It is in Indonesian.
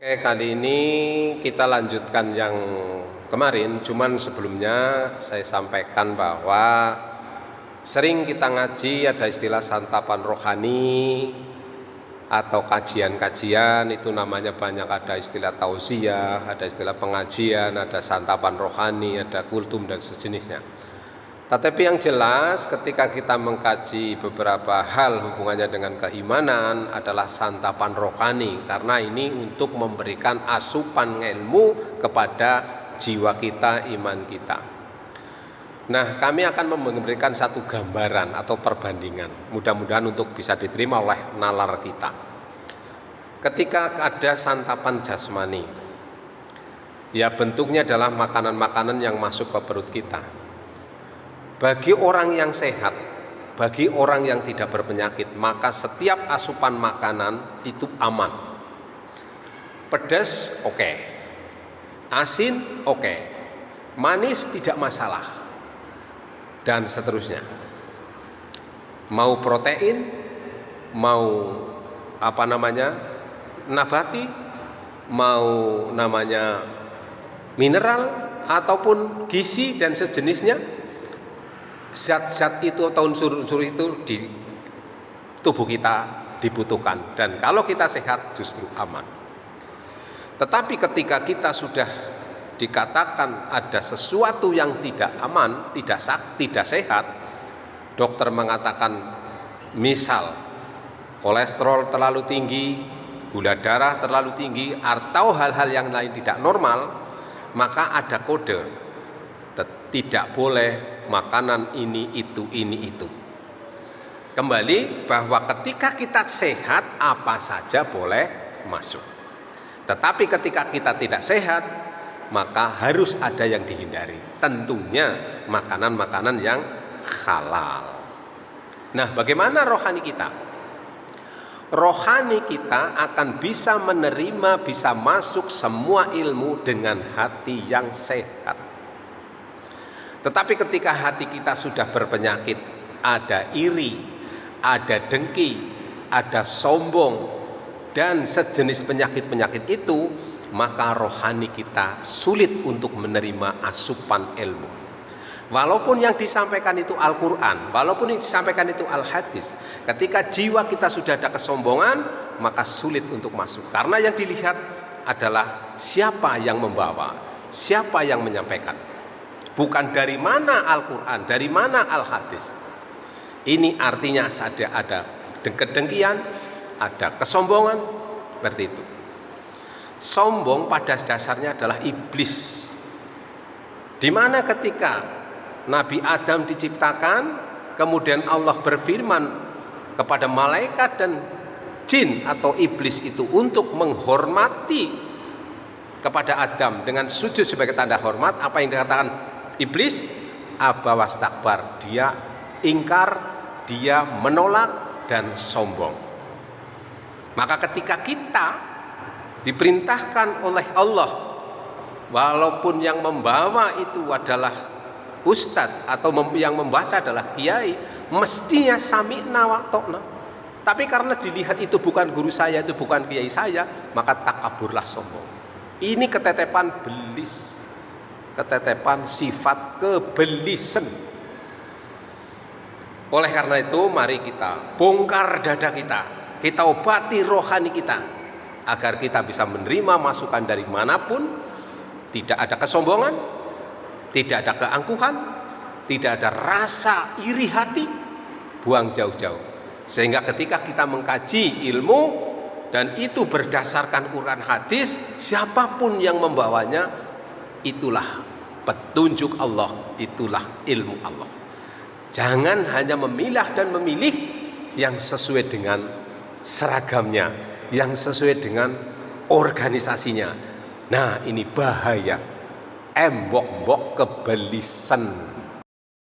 Oke, kali ini kita lanjutkan yang kemarin, cuman sebelumnya saya sampaikan bahwa sering kita ngaji ada istilah santapan rohani atau kajian-kajian, itu namanya banyak, ada istilah tausiah, ada istilah pengajian, ada santapan rohani, ada kultum dan sejenisnya. Tetapi yang jelas ketika kita mengkaji beberapa hal hubungannya dengan keimanan adalah santapan rohani, karena ini untuk memberikan asupan ilmu kepada jiwa kita, iman kita. Nah, kami akan memberikan satu gambaran atau perbandingan, mudah-mudahan untuk bisa diterima oleh nalar kita. Ketika ada santapan jasmani, ya bentuknya adalah makanan-makanan yang masuk ke perut kita. Bagi orang yang sehat, bagi orang yang tidak berpenyakit, maka setiap asupan makanan itu aman. Pedas oke, asin oke, manis tidak masalah, dan seterusnya. Mau protein, mau nabati, mau mineral ataupun gizi dan sejenisnya, zat-zat itu atau unsur-unsur itu di tubuh kita dibutuhkan, dan kalau kita sehat justru aman. Tetapi ketika kita sudah dikatakan ada sesuatu yang tidak aman, tidak sehat, dokter mengatakan misal kolesterol terlalu tinggi, gula darah terlalu tinggi, atau hal-hal yang lain tidak normal, maka ada kode tidak boleh makanan ini itu. Kembali bahwa ketika kita sehat apa saja boleh masuk. Tetapi ketika kita tidak sehat maka harus ada yang dihindari. Tentunya makanan-makanan yang halal. Nah, bagaimana rohani kita? Rohani kita akan bisa menerima, bisa masuk semua ilmu dengan hati yang sehat. Tetapi ketika hati kita sudah berpenyakit, ada iri, ada dengki, ada sombong, dan sejenis penyakit-penyakit itu, maka rohani kita sulit untuk menerima asupan ilmu. Walaupun yang disampaikan itu Al-Quran, walaupun yang disampaikan itu Al-Hadis, ketika jiwa kita sudah ada kesombongan, maka sulit untuk masuk. Karena yang dilihat adalah siapa yang membawa, siapa yang menyampaikan. Bukan dari mana Al-Quran, dari mana Al-Hadis. Ini artinya ada kedengkian, ada kesombongan, seperti itu. Sombong pada dasarnya adalah iblis. Di mana ketika Nabi Adam diciptakan, kemudian Allah berfirman kepada malaikat dan jin atau iblis itu untuk menghormati kepada Adam dengan sujud sebagai tanda hormat. Apa yang dikatakan iblis? Aba wastakbar, dia ingkar, dia menolak dan sombong. Maka ketika kita diperintahkan oleh Allah, walaupun yang membawa itu adalah ustadz atau yang membaca adalah kiai, mestinya sami'na wa ta'na. Tapi karena dilihat itu bukan guru saya, itu bukan kiai saya, maka takaburlah sombong. Ini ketetepan belis, ketetepan sifat kebelisan. Oleh karena itu mari kita bongkar dada kita obati rohani kita, agar kita bisa menerima masukan dari manapun. Tidak ada kesombongan, tidak ada keangkuhan, tidak ada rasa iri hati, buang jauh-jauh. Sehingga ketika kita mengkaji ilmu dan itu berdasarkan Quran hadis, siapapun yang membawanya, itulah petunjuk Allah, itulah ilmu Allah. Jangan hanya memilah dan memilih yang sesuai dengan seragamnya, yang sesuai dengan organisasinya. Nah, ini bahaya, embok-embok kebelisan.